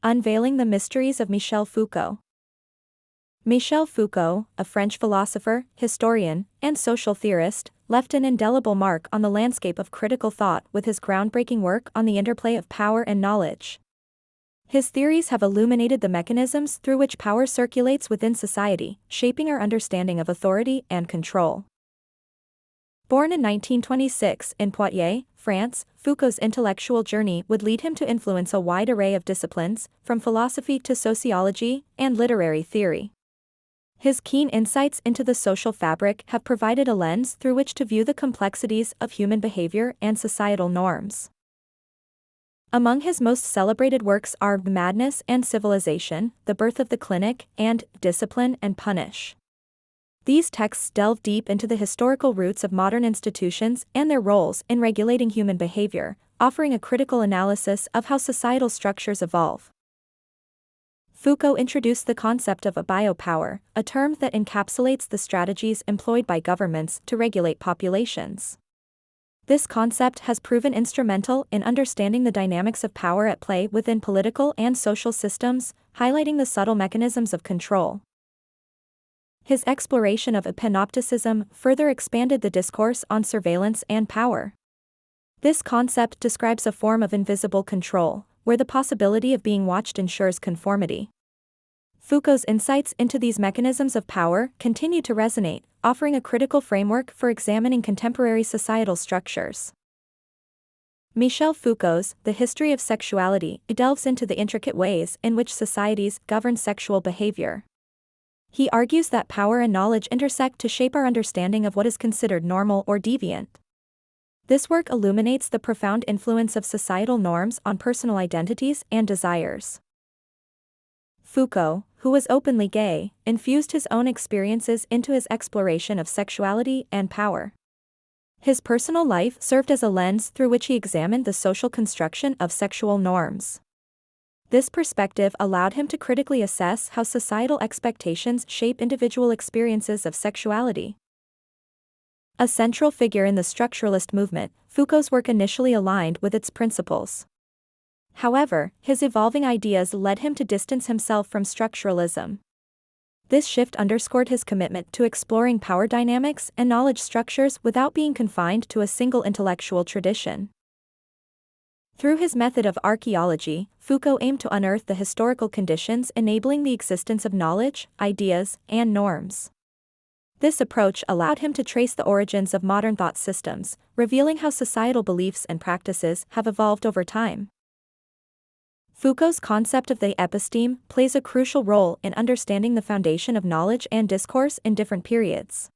Unveiling the Mysteries of Michel Foucault. Michel Foucault, a French philosopher, historian, and social theorist, left an indelible mark on the landscape of critical thought with his groundbreaking work on the interplay of power and knowledge. His theories have illuminated the mechanisms through which power circulates within society, shaping our understanding of authority and control. Born in 1926 in Poitiers, France, Foucault's intellectual journey would lead him to influence a wide array of disciplines, from philosophy to sociology and literary theory. His keen insights into the social fabric have provided a lens through which to view the complexities of human behavior and societal norms. Among his most celebrated works are Madness and Civilization, The Birth of the Clinic, and Discipline and Punish. These texts delve deep into the historical roots of modern institutions and their roles in regulating human behavior, offering a critical analysis of how societal structures evolve. Foucault introduced the concept of a biopower, a term that encapsulates the strategies employed by governments to regulate populations. This concept has proven instrumental in understanding the dynamics of power at play within political and social systems, highlighting the subtle mechanisms of control. His exploration of epanopticism further expanded the discourse on surveillance and power. This concept describes a form of invisible control, where the possibility of being watched ensures conformity. Foucault's insights into these mechanisms of power continue to resonate, offering a critical framework for examining contemporary societal structures. Michel Foucault's The History of Sexuality delves into the intricate ways in which societies govern sexual behavior. He argues that power and knowledge intersect to shape our understanding of what is considered normal or deviant. This work illuminates the profound influence of societal norms on personal identities and desires. Foucault, who was openly gay, infused his own experiences into his exploration of sexuality and power. His personal life served as a lens through which he examined the social construction of sexual norms. This perspective allowed him to critically assess how societal expectations shape individual experiences of sexuality. A central figure in the structuralist movement, Foucault's work initially aligned with its principles. However, his evolving ideas led him to distance himself from structuralism. This shift underscored his commitment to exploring power dynamics and knowledge structures without being confined to a single intellectual tradition. Through his method of archaeology, Foucault aimed to unearth the historical conditions enabling the existence of knowledge, ideas, and norms. This approach allowed him to trace the origins of modern thought systems, revealing how societal beliefs and practices have evolved over time. Foucault's concept of the episteme plays a crucial role in understanding the foundation of knowledge and discourse in different periods.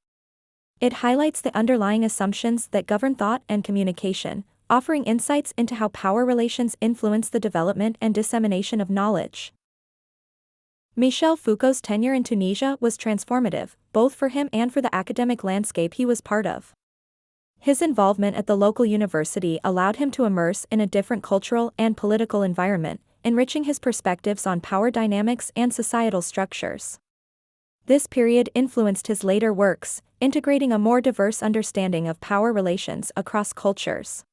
It highlights the underlying assumptions that govern thought and communication, offering insights into how power relations influence the development and dissemination of knowledge. Michel Foucault's tenure in Tunisia was transformative, both for him and for the academic landscape he was part of. His involvement at the local university allowed him to immerse in a different cultural and political environment, enriching his perspectives on power dynamics and societal structures. This period influenced his later works, integrating a more diverse understanding of power relations across cultures.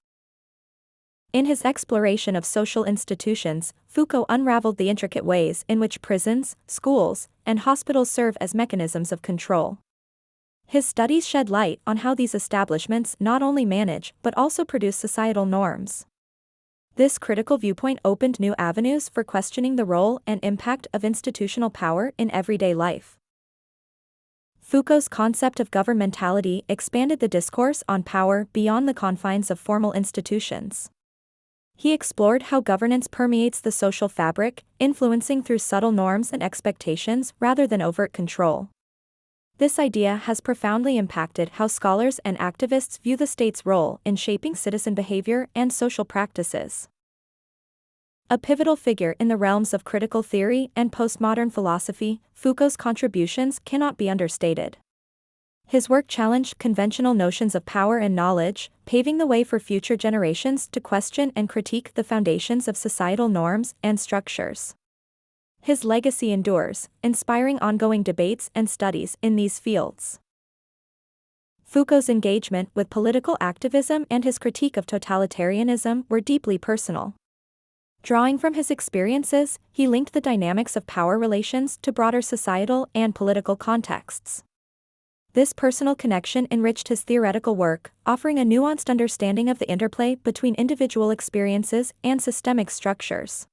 In his exploration of social institutions, Foucault unraveled the intricate ways in which prisons, schools, and hospitals serve as mechanisms of control. His studies shed light on how these establishments not only manage but also produce societal norms. This critical viewpoint opened new avenues for questioning the role and impact of institutional power in everyday life. Foucault's concept of governmentality expanded the discourse on power beyond the confines of formal institutions. He explored how governance permeates the social fabric, influencing through subtle norms and expectations rather than overt control. This idea has profoundly impacted how scholars and activists view the state's role in shaping citizen behavior and social practices. A pivotal figure in the realms of critical theory and postmodern philosophy, Foucault's contributions cannot be understated. His work challenged conventional notions of power and knowledge, paving the way for future generations to question and critique the foundations of societal norms and structures. His legacy endures, inspiring ongoing debates and studies in these fields. Foucault's engagement with political activism and his critique of totalitarianism were deeply personal. Drawing from his experiences, he linked the dynamics of power relations to broader societal and political contexts. This personal connection enriched his theoretical work, offering a nuanced understanding of the interplay between individual experiences and systemic structures.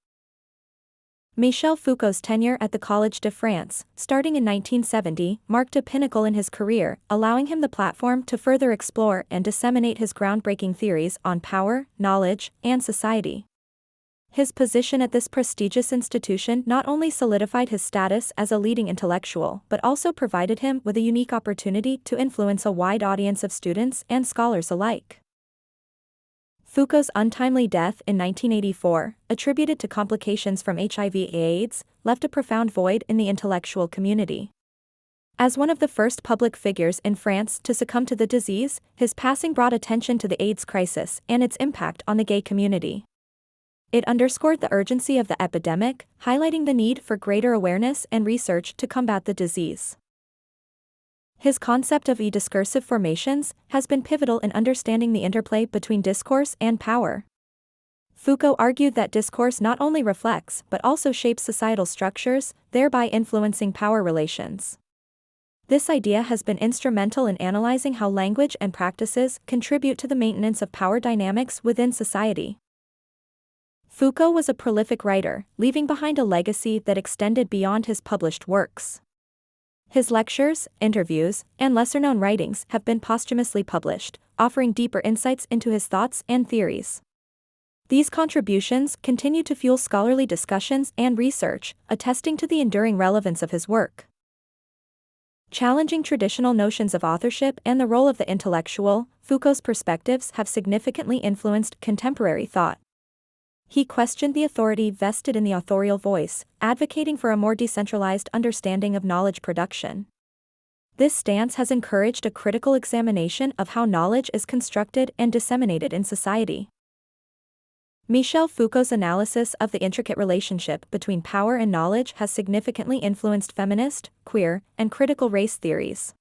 Michel Foucault's tenure at the Collège de France, starting in 1970, marked a pinnacle in his career, allowing him the platform to further explore and disseminate his groundbreaking theories on power, knowledge, and society. His position at this prestigious institution not only solidified his status as a leading intellectual but also provided him with a unique opportunity to influence a wide audience of students and scholars alike. Foucault's untimely death in 1984, attributed to complications from HIV/AIDS, left a profound void in the intellectual community. As one of the first public figures in France to succumb to the disease, his passing brought attention to the AIDS crisis and its impact on the gay community. It underscored the urgency of the epidemic, highlighting the need for greater awareness and research to combat the disease. His concept of discursive formations has been pivotal in understanding the interplay between discourse and power. Foucault argued that discourse not only reflects but also shapes societal structures, thereby influencing power relations. This idea has been instrumental in analyzing how language and practices contribute to the maintenance of power dynamics within society. Foucault was a prolific writer, leaving behind a legacy that extended beyond his published works. His lectures, interviews, and lesser-known writings have been posthumously published, offering deeper insights into his thoughts and theories. These contributions continue to fuel scholarly discussions and research, attesting to the enduring relevance of his work. Challenging traditional notions of authorship and the role of the intellectual, Foucault's perspectives have significantly influenced contemporary thought. He questioned the authority vested in the authorial voice, advocating for a more decentralized understanding of knowledge production. This stance has encouraged a critical examination of how knowledge is constructed and disseminated in society. Michel Foucault's analysis of the intricate relationship between power and knowledge has significantly influenced feminist, queer, and critical race theories.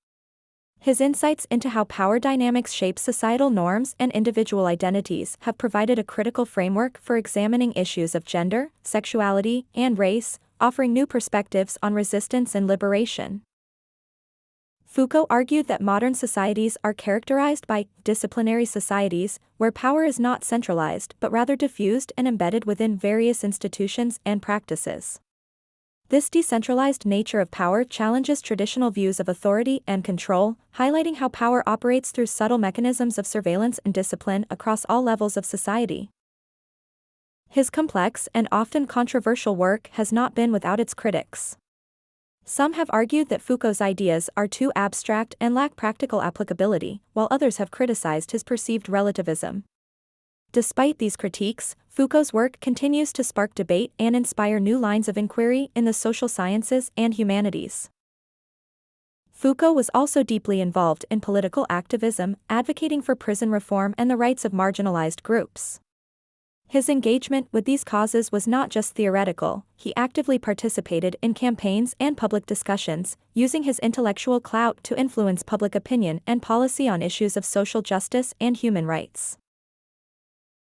His insights into how power dynamics shape societal norms and individual identities have provided a critical framework for examining issues of gender, sexuality, and race, offering new perspectives on resistance and liberation. Foucault argued that modern societies are characterized by disciplinary societies, where power is not centralized but rather diffused and embedded within various institutions and practices. This decentralized nature of power challenges traditional views of authority and control, highlighting how power operates through subtle mechanisms of surveillance and discipline across all levels of society. His complex and often controversial work has not been without its critics. Some have argued that Foucault's ideas are too abstract and lack practical applicability, while others have criticized his perceived relativism. Despite these critiques, Foucault's work continues to spark debate and inspire new lines of inquiry in the social sciences and humanities. Foucault was also deeply involved in political activism, advocating for prison reform and the rights of marginalized groups. His engagement with these causes was not just theoretical, he actively participated in campaigns and public discussions, using his intellectual clout to influence public opinion and policy on issues of social justice and human rights.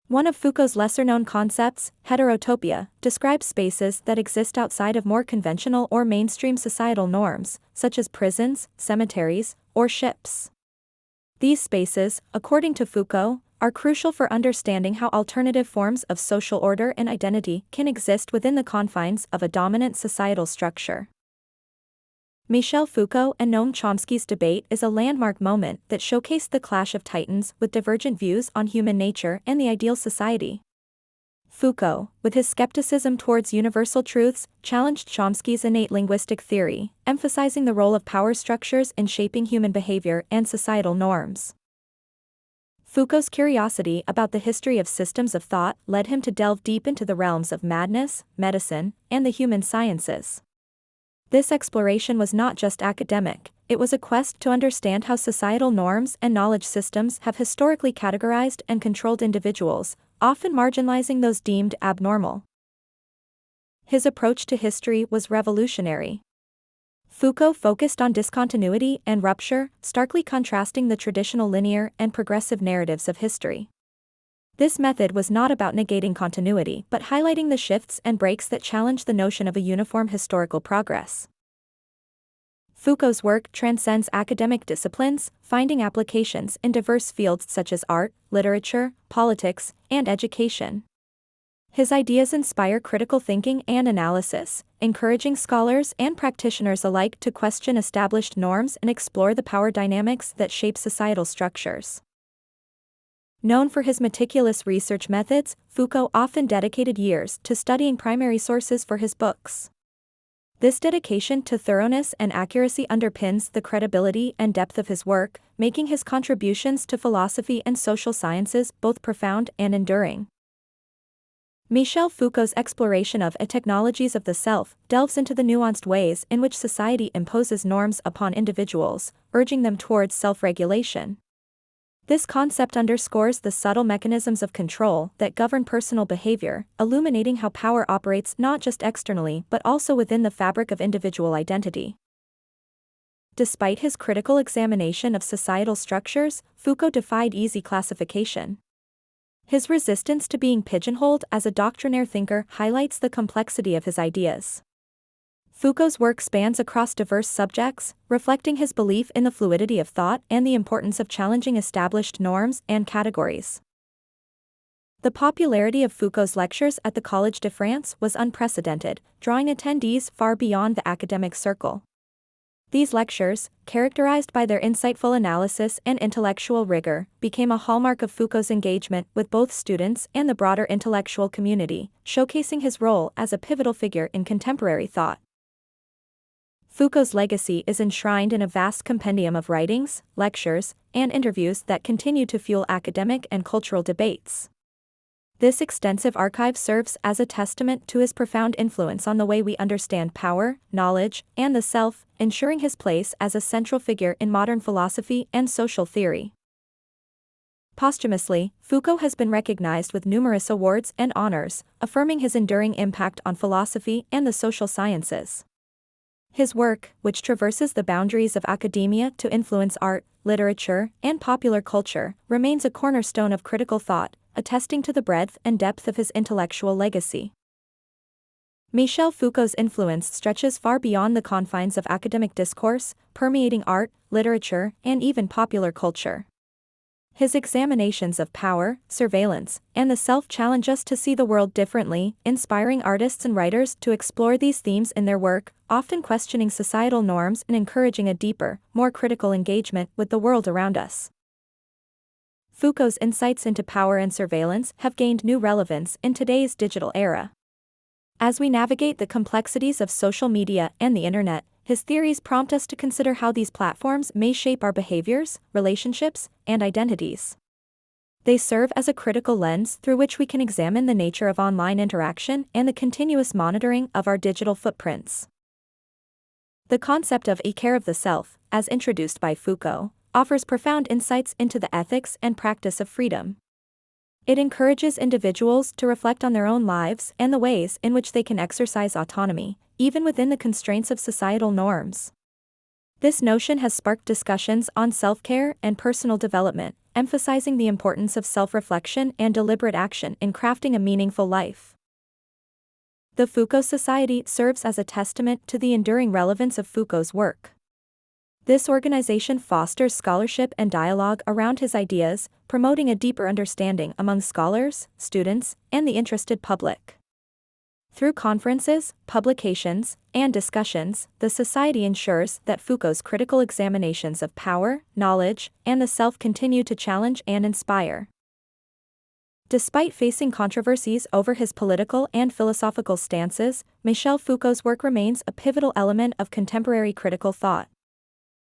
One of Foucault's lesser-known concepts, heterotopia, describes spaces that exist outside of more conventional or mainstream societal norms, such as prisons, cemeteries, or ships. These spaces, according to Foucault, are crucial for understanding how alternative forms of social order and identity can exist within the confines of a dominant societal structure. Michel Foucault and Noam Chomsky's debate is a landmark moment that showcased the clash of titans with divergent views on human nature and the ideal society. Foucault, with his skepticism towards universal truths, challenged Chomsky's innate linguistic theory, emphasizing the role of power structures in shaping human behavior and societal norms. Foucault's curiosity about the history of systems of thought led him to delve deep into the realms of madness, medicine, and the human sciences. This exploration was not just academic, it was a quest to understand how societal norms and knowledge systems have historically categorized and controlled individuals, often marginalizing those deemed abnormal. His approach to history was revolutionary. Foucault focused on discontinuity and rupture, starkly contrasting the traditional linear and progressive narratives of history. This method was not about negating continuity but highlighting the shifts and breaks that challenge the notion of a uniform historical progress. Foucault's work transcends academic disciplines, finding applications in diverse fields such as art, literature, politics, and education. His ideas inspire critical thinking and analysis, encouraging scholars and practitioners alike to question established norms and explore the power dynamics that shape societal structures. Known for his meticulous research methods, Foucault often dedicated years to studying primary sources for his books. This dedication to thoroughness and accuracy underpins the credibility and depth of his work, making his contributions to philosophy and social sciences both profound and enduring. Michel Foucault's exploration of technologies of the self delves into the nuanced ways in which society imposes norms upon individuals, urging them towards self-regulation. This concept underscores the subtle mechanisms of control that govern personal behavior, illuminating how power operates not just externally but also within the fabric of individual identity. Despite his critical examination of societal structures, Foucault defied easy classification. His resistance to being pigeonholed as a doctrinaire thinker highlights the complexity of his ideas. Foucault's work spans across diverse subjects, reflecting his belief in the fluidity of thought and the importance of challenging established norms and categories. The popularity of Foucault's lectures at the Collège de France was unprecedented, drawing attendees far beyond the academic circle. These lectures, characterized by their insightful analysis and intellectual rigor, became a hallmark of Foucault's engagement with both students and the broader intellectual community, showcasing his role as a pivotal figure in contemporary thought. Foucault's legacy is enshrined in a vast compendium of writings, lectures, and interviews that continue to fuel academic and cultural debates. This extensive archive serves as a testament to his profound influence on the way we understand power, knowledge, and the self, ensuring his place as a central figure in modern philosophy and social theory. Posthumously, Foucault has been recognized with numerous awards and honors, affirming his enduring impact on philosophy and the social sciences. His work, which traverses the boundaries of academia to influence art, literature, and popular culture, remains a cornerstone of critical thought, attesting to the breadth and depth of his intellectual legacy. Michel Foucault's influence stretches far beyond the confines of academic discourse, permeating art, literature, and even popular culture. His examinations of power, surveillance, and the self challenge us to see the world differently, inspiring artists and writers to explore these themes in their work, often questioning societal norms and encouraging a deeper, more critical engagement with the world around us. Foucault's insights into power and surveillance have gained new relevance in today's digital era. As we navigate the complexities of social media and the internet, his theories prompt us to consider how these platforms may shape our behaviors, relationships, and identities. They serve as a critical lens through which we can examine the nature of online interaction and the continuous monitoring of our digital footprints. The concept of care of the self, as introduced by Foucault, offers profound insights into the ethics and practice of freedom. It encourages individuals to reflect on their own lives and the ways in which they can exercise autonomy, even within the constraints of societal norms. This notion has sparked discussions on self-care and personal development, emphasizing the importance of self-reflection and deliberate action in crafting a meaningful life. The Foucault Society serves as a testament to the enduring relevance of Foucault's work. This organization fosters scholarship and dialogue around his ideas, promoting a deeper understanding among scholars, students, and the interested public. Through conferences, publications, and discussions, the Society ensures that Foucault's critical examinations of power, knowledge, and the self continue to challenge and inspire. Despite facing controversies over his political and philosophical stances, Michel Foucault's work remains a pivotal element of contemporary critical thought.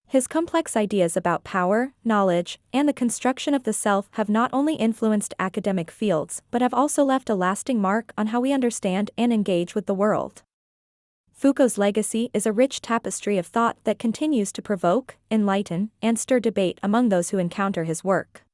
His complex ideas about power, knowledge, and the construction of the self have not only influenced academic fields but have also left a lasting mark on how we understand and engage with the world. Foucault's legacy is a rich tapestry of thought that continues to provoke, enlighten, and stir debate among those who encounter his work.